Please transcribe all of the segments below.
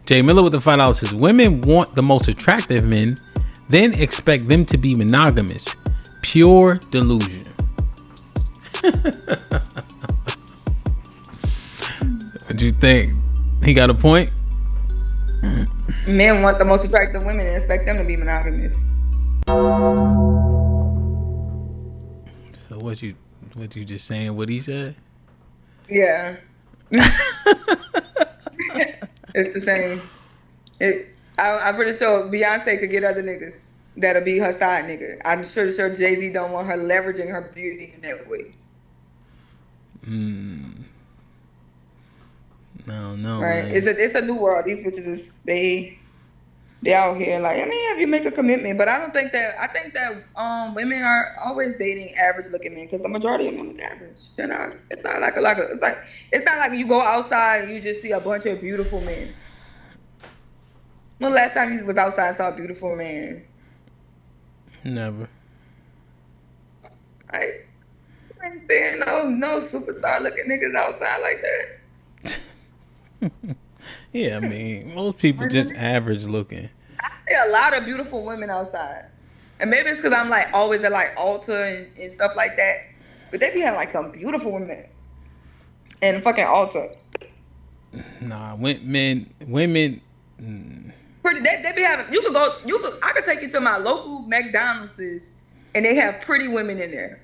Jay Miller with the $5 says women want the most attractive men, then expect them to be monogamous. Pure delusion. What you think? He got a point? Men want the most attractive women and expect them to be monogamous. So what you just saying what he said? Yeah. It's the same. I'm pretty sure Beyonce could get other niggas that'll be her side nigga. I'm sure Jay-Z don't want her leveraging her beauty in that way. No, right? man. It's a new world. These bitches they out here like, I mean, if you make a commitment, but I think that women are always dating average looking men because the majority of men look average. They're not. It's not like it's not like you go outside and you just see a bunch of beautiful men. When the last time you was outside and saw a beautiful man? Never. Right? I ain't seeing no superstar looking niggas outside like that. Yeah, I mean, most people just average looking. I see a lot of beautiful women outside. And maybe it's because I'm like always at like Ulta and stuff like that. But they be having like some beautiful women in fucking Ulta. Nah, women. Pretty, they be having. I could take you to my local McDonald's and they have pretty women in there.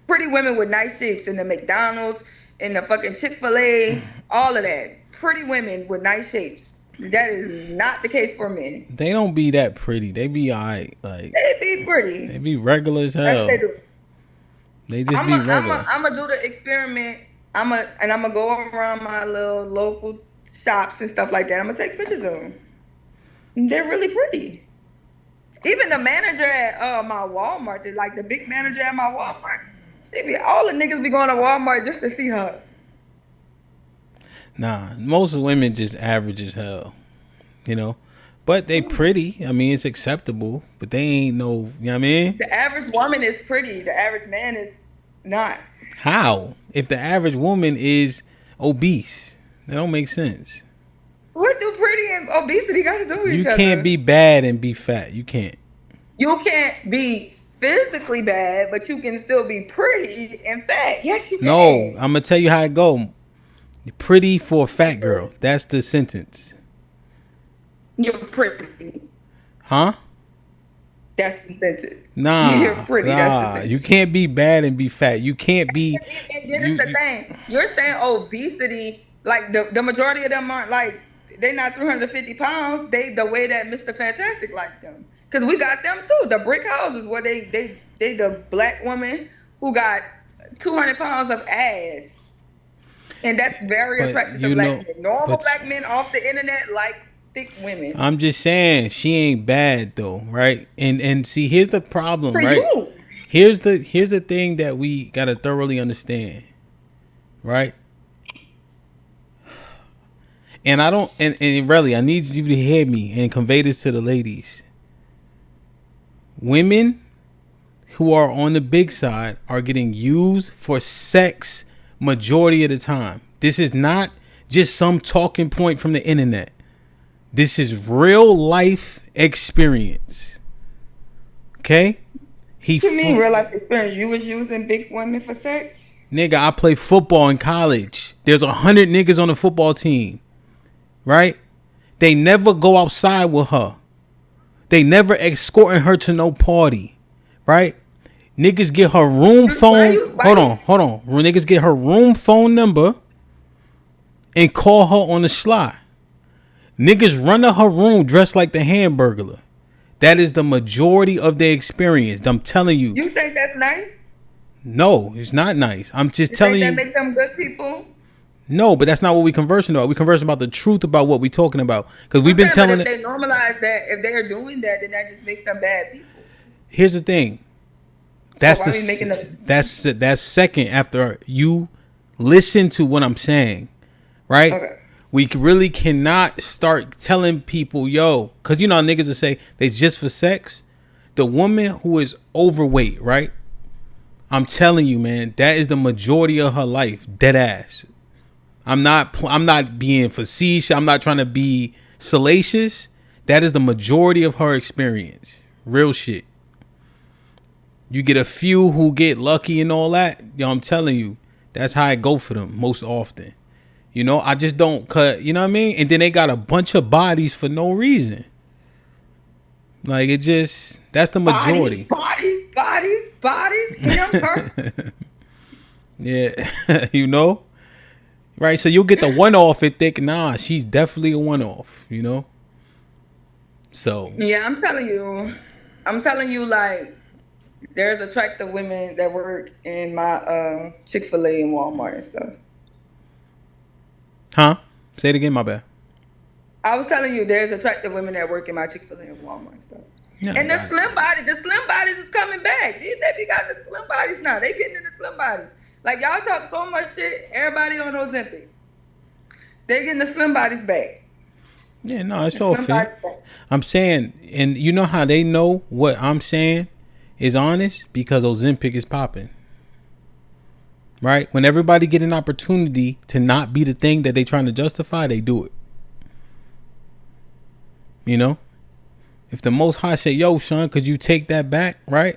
Pretty women with nice shapes in the McDonald's, in the fucking Chick-fil-A, all of that. Pretty women with nice shapes. That is not the case for men. They don't be that pretty. They be alright. Like they be pretty. They be regular as hell. They just be regular. I'm gonna do the experiment. I'm gonna go around my little local shops and stuff like that. I'm gonna take pictures of them. They're really pretty. Even the manager at my Walmart, like the big manager at my Walmart, all the niggas be going to Walmart just to see her. Nah, most women just average as hell, but they pretty. I mean, it's acceptable, but they ain't no, you know what I mean? The average woman is pretty. The average man is not. How? If the average woman is obese, that don't make sense. What do pretty and obesity got to do with each other? You can't be bad and be fat. You can't. You can't be physically bad, but you can still be pretty and fat. Yes, you can. No, I'm gonna tell you how it go. Pretty for a fat girl. That's the sentence. You're pretty. Huh? That's the sentence. Nah. You're pretty. Nah. That's the sentence. You can't be bad and be fat. You can't be. And then it's the thing. You're saying obesity, like the majority of them aren't like, they're not 350 pounds. They the way that Mr. Fantastic liked them. Because we got them too. The brick houses where they the black woman who got 200 pounds of ass. And that's very attractive to black men. Normal black men off the internet like thick women. I'm just saying she ain't bad though, right? And see, here's the problem, for right? You. Here's the thing that we gotta thoroughly understand, right? And I don't and really I need you to hear me and convey this to the ladies. Women who are on the big side are getting used for sex majority of the time. This is not just some talking point from the internet. This is real life experience. Okay? What you mean real life experience? You was using big women for sex? Nigga, I play football in college. There's 100 niggas on the football team. Right? They never go outside with her. They never escorting her to no party. Right? Niggas get her room phone. Hold on. Niggas get her room phone number and call her on the sly. Niggas run to her room dressed like the Hamburglar. That is the majority of their experience. I'm telling you. You think that's nice? No, it's not nice. I'm just telling you. That makes them good people? No, but that's not what we conversing about. We conversing about the truth about what we talking about. Because we've been telling it. If they normalize that, if they're doing that, then that just makes them bad people. Here's the thing. That's that's second after you listen to what I'm saying, right? Okay. We really cannot start telling people, yo, because you know niggas will say they just for sex. The woman who is overweight, right? I'm telling you, man, that is the majority of her life, dead ass. I'm not being facetious. I'm not trying to be salacious, that is the majority of her experience. Real shit. You get a few who get lucky and all that. Yo, I'm telling you, that's how it go for them most often. You know, I just don't cut, you know what I mean? And then they got a bunch of bodies for no reason. Like, it just, that's the majority. Bodies. Him, her. Yeah, you know? Right, so you'll get the one-off and think, nah, she's definitely a one-off, you know? So. Yeah, I'm telling you, like, there's attractive women that work in my Chick-fil-A and Walmart and stuff. Huh? Say it again, my bad. I was telling you, there's attractive women that work in my Chick-fil-A and Walmart and stuff. Yeah, and the slim bodies is coming back. They be got the slim bodies now. They getting in the slim bodies. Like, y'all talk so much shit, everybody on Ozempic. They getting the slim bodies back. Yeah, no, it's all fair. I'm saying, and you know how they know what I'm saying is honest? Because Ozempic is popping. Right? When everybody get an opportunity to not be the thing that they trying to justify, they do it. You know? If the Most High say, yo, son, could you take that back? Right?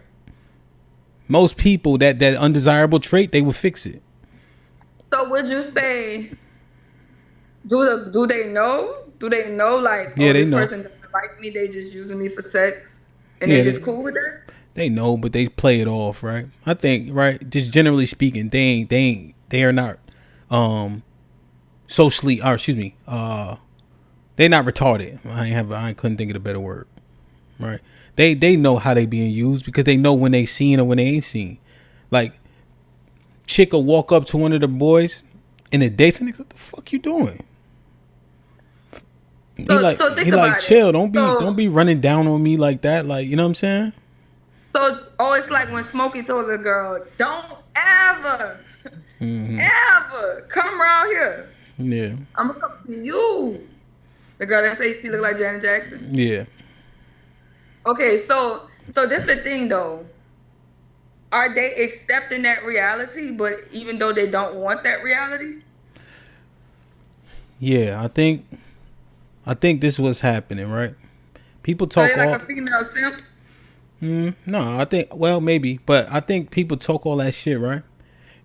Most people, that undesirable trait, they will fix it. So would you say, do they know? Do they know, like, yeah, they this know. person doesn't like me, they just using me for sex, and they just cool with that? They know, but they play it off, right? I think, right, just generally speaking, they are not socially, or excuse me, they're not retarded. I couldn't think of a better word. Right? They know how they being used because they know when they seen or when they ain't seen. Like, chick will walk up to one of the boys in a date and what the fuck you doing? He like chill. Don't be running down on me like that. Like, you know what I'm saying? So, it's like when Smokey told the girl, don't ever come around here. Yeah. I'm gonna come to you. The girl that say she look like Janet Jackson. Yeah. Okay, so this the thing though. Are they accepting that reality, but even though they don't want that reality? Yeah, I think this is what's happening, right? People talk like a female simp. No, I think, well, maybe, but I think people talk all that shit, right?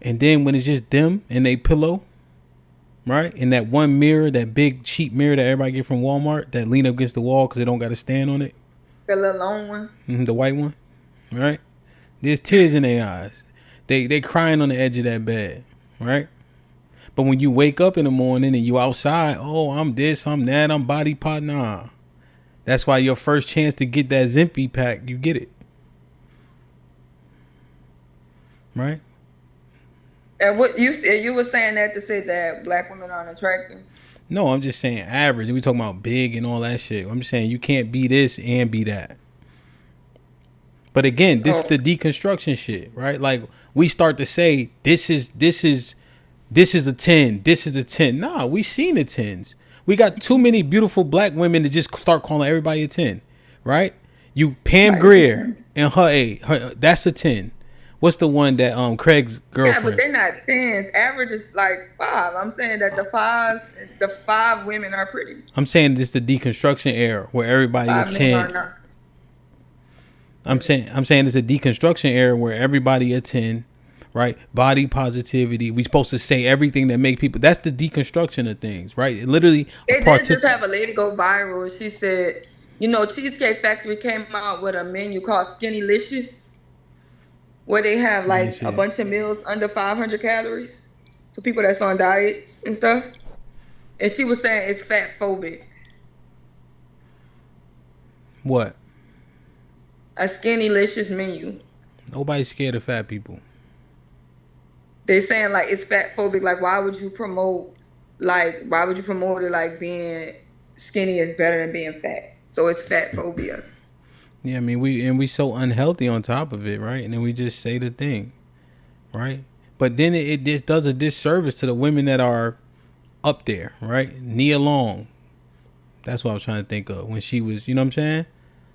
And then when it's just them and they pillow, right? In that one mirror, that big cheap mirror that everybody get from Walmart, that lean up against the wall because they don't got to stand on it. The little long one. The white one, right? There's tears in their eyes. They crying on the edge of that bed, right? But when you wake up in the morning and you outside, oh, I'm this, I'm that, I'm body pot, nah. That's why your first chance to get that Zempi pack, you get it. Right? And what you were saying that to say that black women aren't attractive? No, I'm just saying average. We talking about big and all that shit. I'm just saying you can't be this and be that. But again, this is the deconstruction shit, right? Like, we start to say this is a 10, this is a 10. Nah, we seen the 10s. We got too many beautiful black women to just start calling everybody a 10, right? You Pam Grier and her that's a 10. What's the one that Craig's girlfriend? Yeah, but they're not 10s. Average is like 5. I'm saying that the 5 women are pretty. I'm saying this is the deconstruction era where everybody a 10. I'm saying it's a deconstruction era where everybody a 10. Right, body positivity. We supposed to say everything that make people. That's the deconstruction of things, right? It literally, they did just have a lady go viral. She said, Cheesecake Factory came out with a menu called Skinnylicious, where they have like a bunch of meals under 500 calories for people that's on diets and stuff. And she was saying it's fat phobic. What? A Skinnylicious menu. Nobody's scared of fat people. They're saying like it's fat phobic. Like, why would you promote it like being skinny is better than being fat? So it's fat phobia. Yeah, I mean we so unhealthy on top of it, right? And then we just say the thing, right? But then it just does a disservice to the women that are up there, right? Nia Long. That's what I was trying to think of when she was, you know what I'm saying?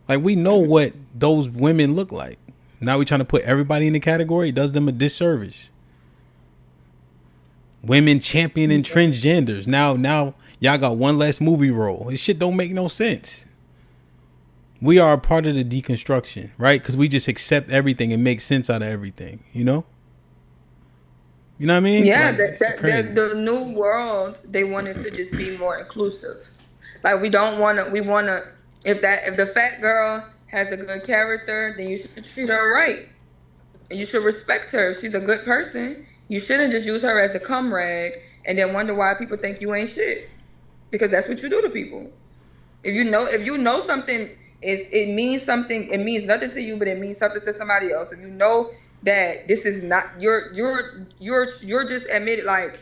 Like, we know what those women look like. Now we trying to put everybody in the category. It does them a disservice. Women championing transgenders. Now Y'all got one less movie role. This shit don't make no sense. We are a part of the deconstruction, right? Because we just accept everything and make sense out of everything, you know? You know what I mean? Yeah, Like, it's crazy. the new world, they wanted to just be more inclusive. Like we don't want to. We want to. If the fat girl has a good character, then you should treat her right. And you should respect her. If she's a good person, you shouldn't just use her as a cum rag and then wonder why people think you ain't shit. Because that's what you do to people. If you know something is it means something, it means nothing to you, but it means something to somebody else. If you know that this is not you're just admitted like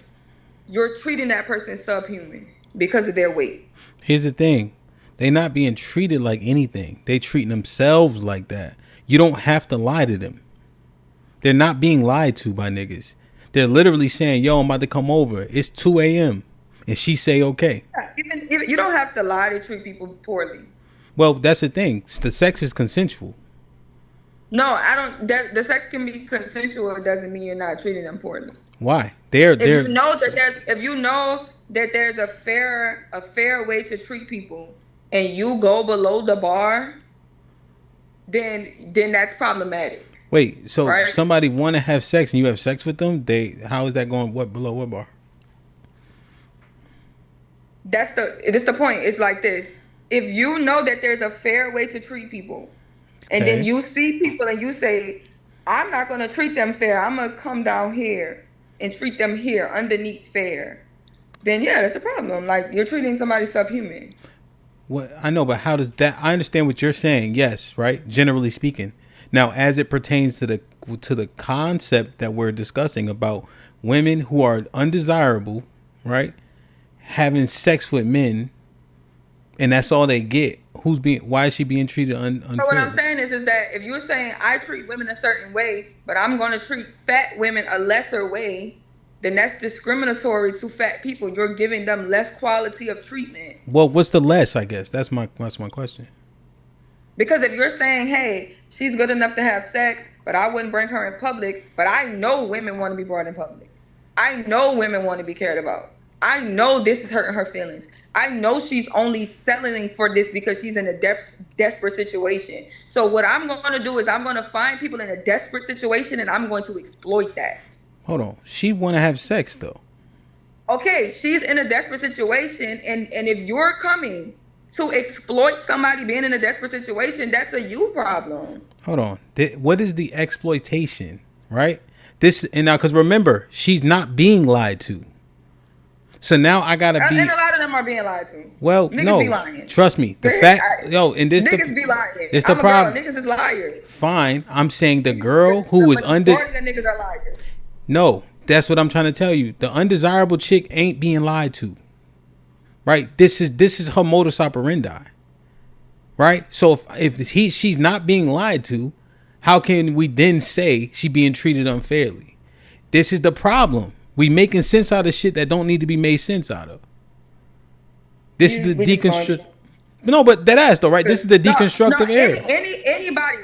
you're treating that person subhuman because of their weight. Here's the thing. They not being treated like anything. They treating themselves like that. You don't have to lie to them. They're not being lied to by niggas. They're literally saying, yo, I'm about to come over. It's 2 a.m. And she say, okay. Even you don't have to lie to treat people poorly. Well, that's the thing. The sex is consensual. No, I don't. The sex can be consensual. It doesn't mean you're not treating them poorly. Why? If you know that there's a fair way to treat people, and you go below the bar, then that's problematic. Wait, so right? somebody want to have sex and you have sex with them? How is that going? What below what bar? That's the point. It's like this. If you know that there's a fair way to treat people, and then you see people and you say, I'm not going to treat them fair. I'm going to come down here and treat them here underneath fair. Then, yeah, that's a problem. Like, you're treating somebody subhuman. What I know, but how does that... I understand what you're saying. Yes, right? Generally speaking. Now, as it pertains to the concept that we're discussing about women who are undesirable, right? Having sex with men, and that's all they get. Why is she being treated unfairly? So what I'm saying is that if you're saying I treat women a certain way, but I'm going to treat fat women a lesser way, then that's discriminatory to fat people. You're giving them less quality of treatment. Well, what's the less, I guess? That's my question. Because if you're saying, hey, she's good enough to have sex, but I wouldn't bring her in public, but I know women want to be brought in public. I know women want to be cared about. I know this is hurting her feelings. I know she's only settling for this because she's in a desperate situation. So what I'm going to do is I'm going to find people in a desperate situation and I'm going to exploit that. Hold on. She want to have sex, though. Okay, she's in a desperate situation. And if you're coming to exploit somebody being in a desperate situation, that's a you problem. Hold on. What is the exploitation, right? Because remember, she's not being lied to. So now I gotta be. And a lot of them are being lied to. Well, niggas no, be lying. Trust me. The fact, and this niggas be lying. It's the problem. Girl, niggas is liars. Fine, I'm saying the girl who is The niggas are liars. No, that's what I'm trying to tell you. The undesirable chick ain't being lied to. Right? This is her modus operandi. Right? So if she's not being lied to, how can we then say she being treated unfairly? This is the problem. We making sense out of shit that don't need to be made sense out of. This is the deconstruct. No, but that ass though, right? This is the deconstructive era. Anybody,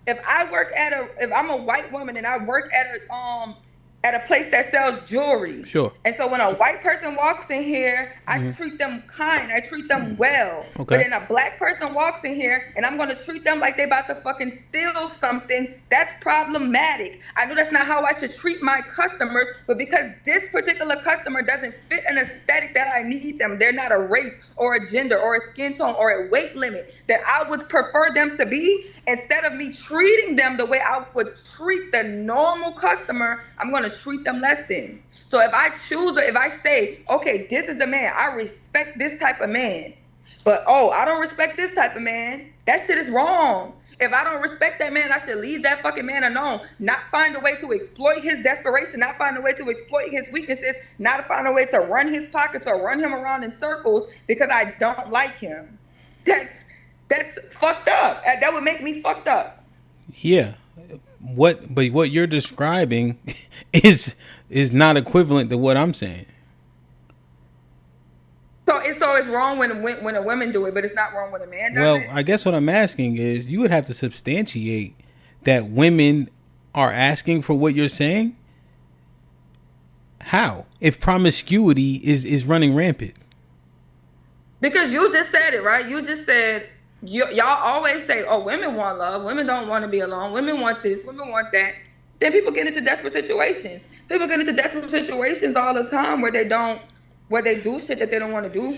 if I work if I'm a white woman and I work at a place that sells jewelry. Sure. And so when a white person walks in here, I treat them kind. I treat them well. Okay. But then a black person walks in here and I'm going to treat them like they about to fucking steal something. That's problematic. I know that's not how I should treat my customers, but because this particular customer doesn't fit an aesthetic that I need them, they're not a race or a gender or a skin tone or a weight limit that I would prefer them to be, instead of me treating them the way I would treat the normal customer, I'm going to treat them less than. So if I choose, or if I say, okay, this is the man, I respect this type of man, but I don't respect this type of man, that shit is wrong. If I don't respect that man, I should leave that fucking man alone. Not find a way to exploit his desperation, not find a way to exploit his weaknesses, not find a way to run his pockets or run him around in circles because I don't like him. That's fucked up. That would make me fucked up. Yeah. But what you're describing is not equivalent to what I'm saying. So it's wrong when a woman do it, but it's not wrong when a man does it? Well, I guess what I'm asking is you would have to substantiate that women are asking for what you're saying. How? If promiscuity is running rampant. Because you just said it, right? You just said, y'all always say, oh, women want love. Women don't want to be alone. Women want this. Women want that. Then people get into desperate situations. People get into desperate situations all the time where they do shit that they don't want to do.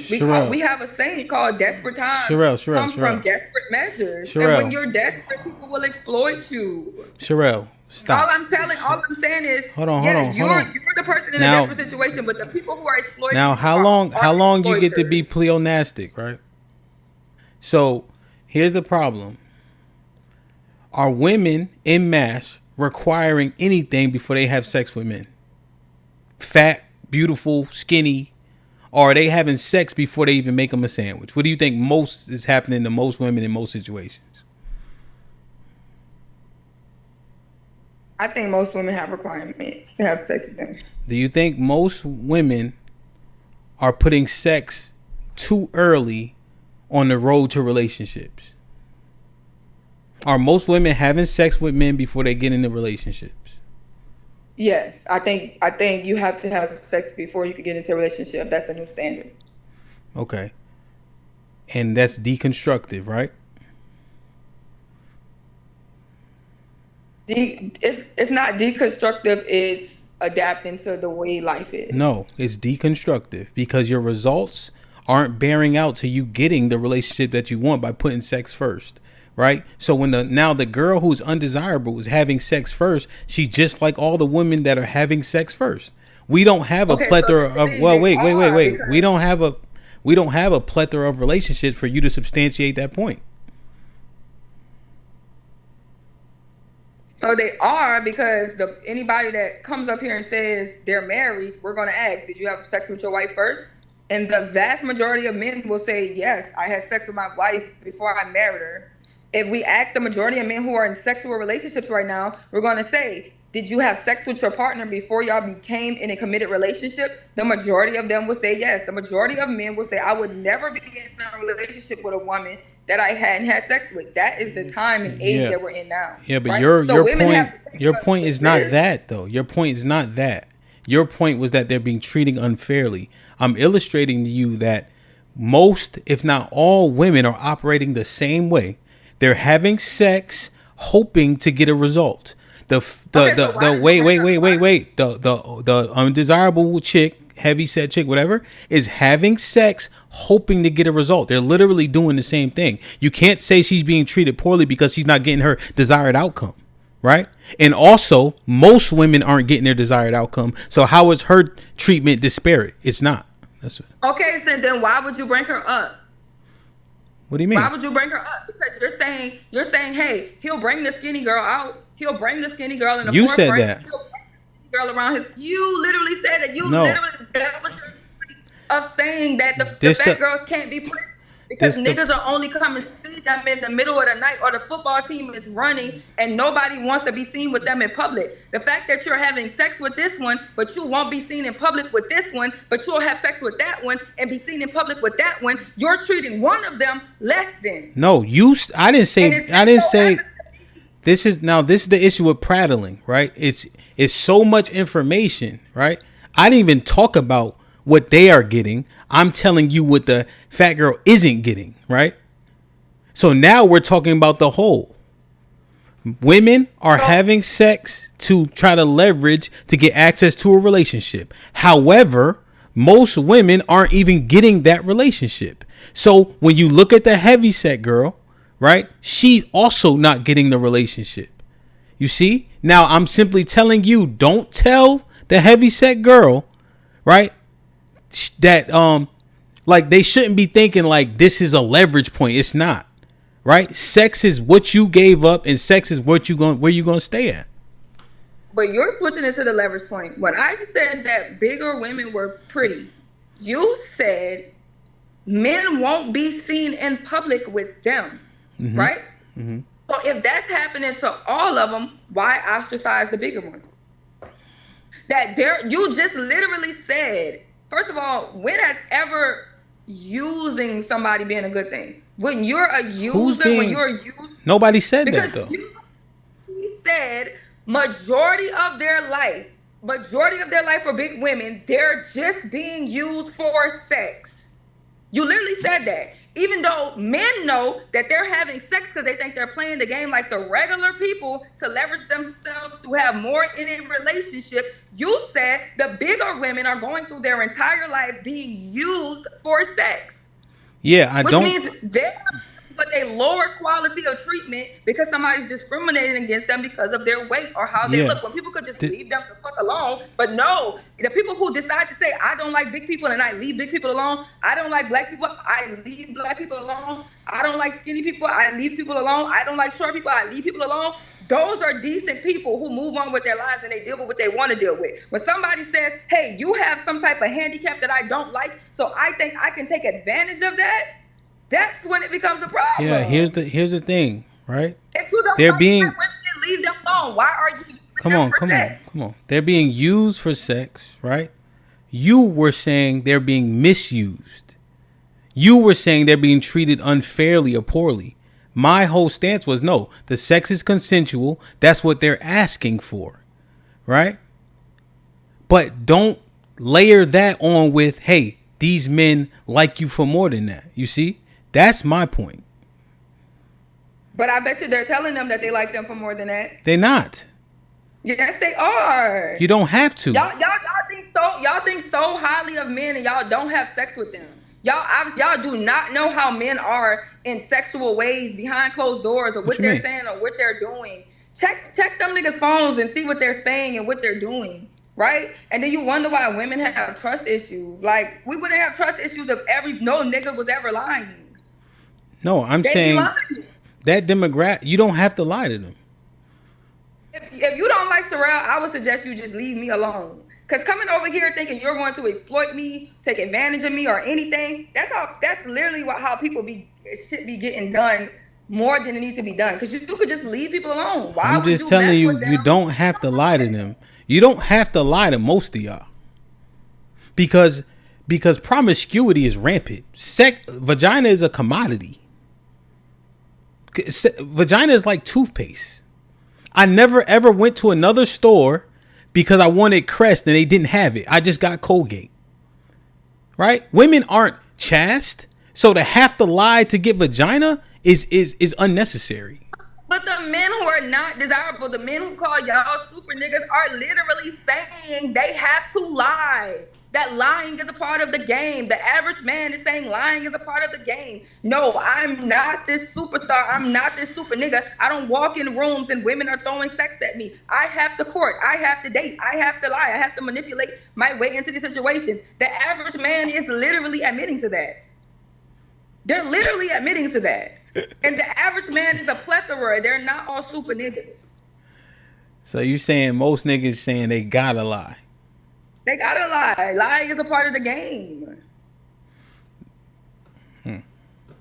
We have a saying called desperate times come from desperate measures. And when you're desperate, people will exploit you. Cherrell, stop. All I'm saying is, hold on. You're the person in a desperate situation, but the people who are exploiting now, how long you get to be pleonastic, right? So here's the problem: are women en masse requiring anything before they have sex with men? Fat, beautiful, skinny, or are they having sex before they even make them a sandwich? What do you think most is happening to most women in most situations? I think most women have requirements to have sex with them. Do you think most women are putting sex too early on the road to relationships? Are most women having sex with men before they get into relationships? Yes, I think you have to have sex before you can get into a relationship. That's the new standard. Okay. And that's deconstructive, right? It's not deconstructive, it's adapting to the way life is. No, it's deconstructive because your results aren't bearing out to you getting the relationship that you want by putting sex first. Right. So when the girl who's undesirable is having sex first, she's just like all the women that are having sex first. We don't have a plethora of wait. We don't have a plethora of relationships for you to substantiate that point. So they are, because anybody that comes up here and says they're married, we're going to ask, did you have sex with your wife first? And the vast majority of men will say, yes, I had sex with my wife before I married her. If we ask the majority of men who are in sexual relationships right now, we're going to say, did you have sex with your partner before y'all became in a committed relationship? The majority of them will say yes. The majority of men will say, I would never be in a relationship with a woman that I hadn't had sex with. That is the time and age that we're in now. Yeah, but right? your point is not that, though. Your point is not that. Your point was that they're being treated unfairly. I'm illustrating to you that most, if not all, women are operating the same way. They're having sex, hoping to get a result. The undesirable chick, heavy set chick, whatever, is having sex, hoping to get a result. They're literally doing the same thing. You can't say she's being treated poorly because she's not getting her desired outcome, right? And also, most women aren't getting their desired outcome. So how is her treatment disparate? It's not. That's it. Okay, so then why would you bring her up? What do you mean? Why would you bring her up? Because you're saying, hey, he'll bring the skinny girl out. He'll bring the skinny girl in the You forefront. said that. He'll bring the skinny girl around his. You literally said that. That was your point of saying that the fat girls can't be pretty because niggas are only coming to see them in the middle of the night, or the football team is running and nobody wants to be seen with them in public. The fact that you're having sex with this one, but you won't be seen in public with this one, but you'll have sex with that one and be seen in public with that one, you're treating one of them less than. No, I didn't say. This is the issue with prattling, right? It's so much information, right? I didn't even talk about what they are getting. I'm telling you what the fat girl isn't getting, right? So now we're talking about the whole. Women are having sex to try to leverage to get access to a relationship. However, most women aren't even getting that relationship. So when you look at the heavyset girl, right, she's also not getting the relationship. You see? Now I'm simply telling you, don't tell the heavyset girl, right, that like they shouldn't be thinking like this is a leverage point. It's not. Right? Sex is what you gave up, and sex is where you're gonna stay at. But you're switching it to the leverage point. When I said that bigger women were pretty, you said men won't be seen in public with them, right? Mm-hmm. So if that's happening to all of them, why ostracize the bigger one? You just literally said, first of all, when has ever using somebody being a good thing? When you're a user, nobody said that though. He said majority of their life majority of their life for big women, they're just being used for sex. You literally said that. Even though men know that they're having sex because they think they're playing the game like the regular people to leverage themselves to have more in a relationship, you said the bigger women are going through their entire lives being used for sex. Yeah, I Which don't. means they're with a lower quality of treatment because somebody's discriminating against them because of their weight or how they Yeah. look. When people could just leave them the fuck alone. But no, the people who decide to say, I don't like big people and I leave big people alone. I don't like black people, I leave black people alone. I don't like skinny people, I leave people alone. I don't like short people, I leave people alone. Those are decent people who move on with their lives and they deal with what they want to deal with. When somebody says, hey, you have some type of handicap that I don't like, so I think I can take advantage of that, that's when it becomes a problem. Yeah, here's the thing, right? If you don't They're like being women, leave them alone. Why are you using come them on, for come sex? on, come on. They're being used for sex, right? You were saying they're being misused. You were saying they're being treated unfairly or poorly. My whole stance was no, the sex is consensual. That's what they're asking for, right? But don't layer that on with, hey, these men like you for more than that. You see? That's my point. But I bet you they're telling them that they like them for more than that. They're not. Yes, they are. You don't have to. Y'all think so highly of men and y'all don't have sex with them. Y'all do not know how men are in sexual ways behind closed doors or what they're mean? saying or what they're doing. Check them niggas' phones and see what they're saying and what they're doing. Right? And then you wonder why women have trust issues. Like, we wouldn't have trust issues if no nigga was ever lying. No, I'm They be saying lying. that demographic, you don't have to lie to them. If you don't like Cherrell, I would suggest you just leave me alone. Because coming over here thinking you're going to exploit me, take advantage of me or anything, that's literally how people should be getting done more than it needs to be done. Because you could just leave people alone. Why I'm would just you telling mess you, with them? you don't have to lie to them. You don't have to lie to most of y'all. Because promiscuity is rampant. Vagina is a commodity. Vagina is like toothpaste. I never ever went to another store because I wanted Crest and they didn't have it. I just got Colgate. Right? Women aren't chaste, so to have to lie to get vagina is unnecessary. But the men who are not desirable, the men who call y'all super niggas are literally saying they have to lie. That lying is a part of the game. The average man is saying lying is a part of the game. No, I'm not this superstar. I'm not this super nigga. I don't walk in rooms and women are throwing sex at me. I have to court. I have to date. I have to lie. I have to manipulate my way into these situations. The average man is literally admitting to that. They're literally admitting to that. And the average man is a plethora. They're not all super niggas. So you saying most niggas saying they gotta lie? They gotta lie. Lying is a part of the game.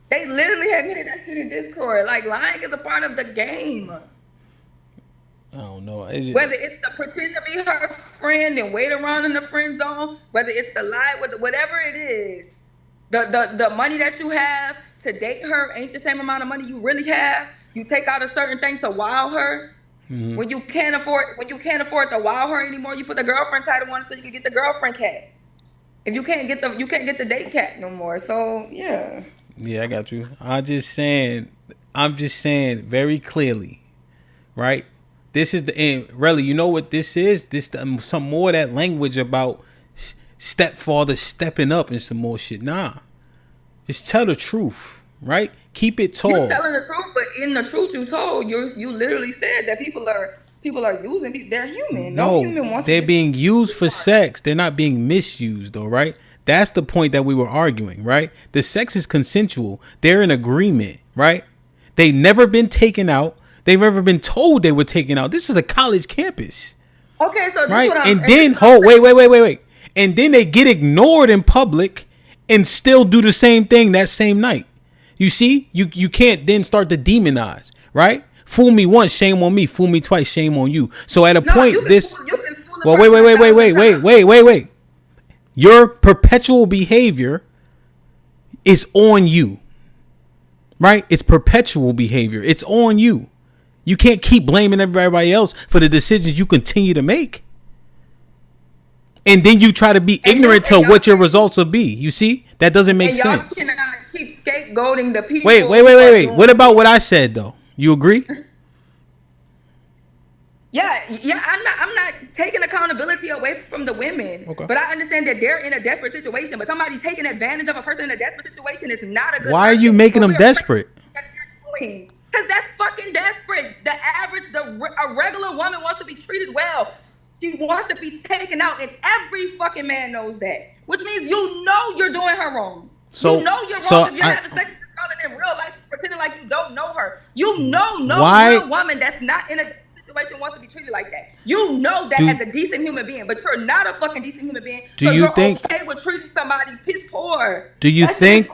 They literally admitted that shit in Discord. Like, lying is a part of the game. I don't know. Whether it's to pretend to be her friend and wait around in the friend zone, whether it's to lie, whatever it is, the money that you have to date her ain't the same amount of money you really have. You take out a certain thing to wow her. Mm-hmm. When you can't afford to wow her anymore, you put the girlfriend title on it so you can get the girlfriend cat. If you can't get the date cat no more. So yeah. Yeah, I got you. I'm just saying very clearly, right? This is the end. Really, you know what this is? Some more of that language about stepfather stepping up and some more shit. Nah, just tell the truth, right? Keep it tall. You're telling the truth, but in the truth you told, you literally said that people are using people. They're human. No human wants. They're being used for sex. They're not being misused, though, right? That's the point that we were arguing, right? The sex is consensual. They're in agreement, right? They've never been taken out. They've never been told they were taken out. This is a college campus. Okay, so right, and then wait. And then they get ignored in public and still do the same thing that same night. You see, you can't then start to demonize, right? Fool me once, shame on me. Fool me twice, shame on you. So at a point, wait. Your perpetual behavior is on you, right? It's perpetual behavior. It's on you. You can't keep blaming everybody else for the decisions you continue to make. and then you try to be ignorant to what your results will be. You see, that doesn't make and y'all sense. cannot keep scapegoating the people. Wait. What about what I said though? You agree? Yeah. I'm not taking accountability away from the women. Okay. But I understand that they're in a desperate situation. But somebody taking advantage of a person in a desperate situation is not a good. Why are you making them desperate? Because that's fucking desperate. A regular woman wants to be treated well. She wants to be taken out, and every fucking man knows that. Which means you're doing her wrong. So, you're wrong if you're having sex with this girl and in real life pretending like you don't know her. Real woman that's not in a situation wants to be treated like that. You know that as a decent human being, but you're not a fucking decent human being. You're okay with treating somebody piss poor? Do you think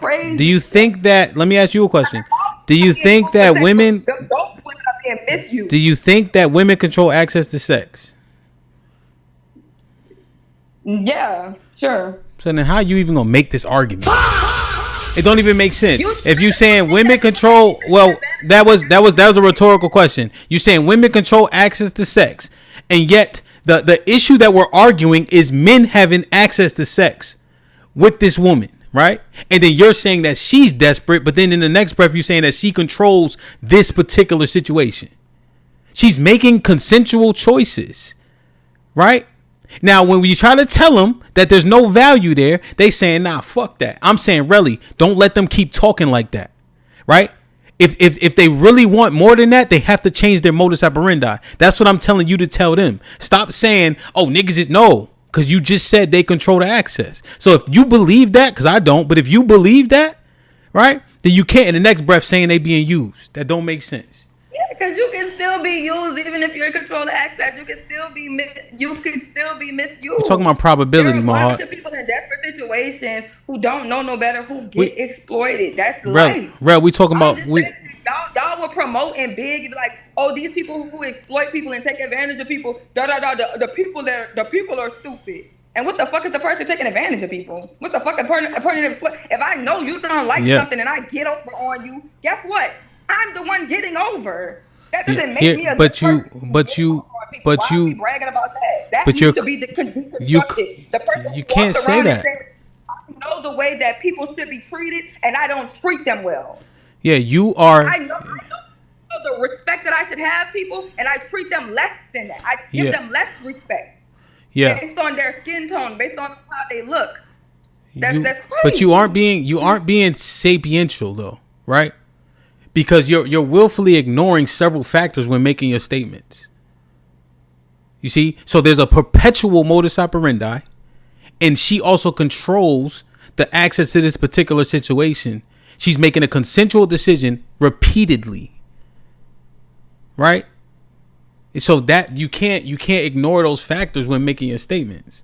that? Let me ask you a question. Do you think that women? Do you think that women control access to sex? Yeah, sure. So then, how are you even gonna make this argument? It don't even make sense. If you saying women control, well, that was a rhetorical question. You saying women control access to sex, and yet the issue that we're arguing is men having access to sex with this woman, right? And then you're saying that she's desperate, but then in the next breath you're saying that she controls this particular situation. She's making consensual choices, right? Now, when we try to tell them that there's no value there, they saying, nah, fuck that. I'm saying, really, don't let them keep talking like that, right? If they really want more than that, they have to change their modus operandi. That's what I'm telling you to tell them. Stop saying, oh, niggas is no, because you just said they control the access. So if you believe that, because I don't, but if you believe that, right, then you can't in the next breath saying they being used. That don't make sense. Because you can still be used even if you're in control of access. You can still be misused. We're talking about probability, my heart. There are people in desperate situations who don't know no better, who get exploited. That's life. We talking about y'all will promote and big and be like, oh, these people who exploit people and take advantage of people. The people are stupid. And what the fuck is the person taking advantage of people? What's the fucking if I know you don't like something and I get over on you, guess what? I'm the one getting over. That doesn't make me a good person. But you bragging about that. That needs to be constructed. The person you can't say that. I know the way that people should be treated, and I don't treat them well. Yeah, you are. I know the respect that I should have people, and I treat them less than that. I give them less respect. Yeah. Based on their skin tone, based on how they look. That's crazy. But you aren't being sapiential though, right? Because you're willfully ignoring several factors when making your statements. You see? So there's a perpetual modus operandi, and she also controls the access to this particular situation. She's making a consensual decision repeatedly. Right? So that you can't ignore those factors when making your statements.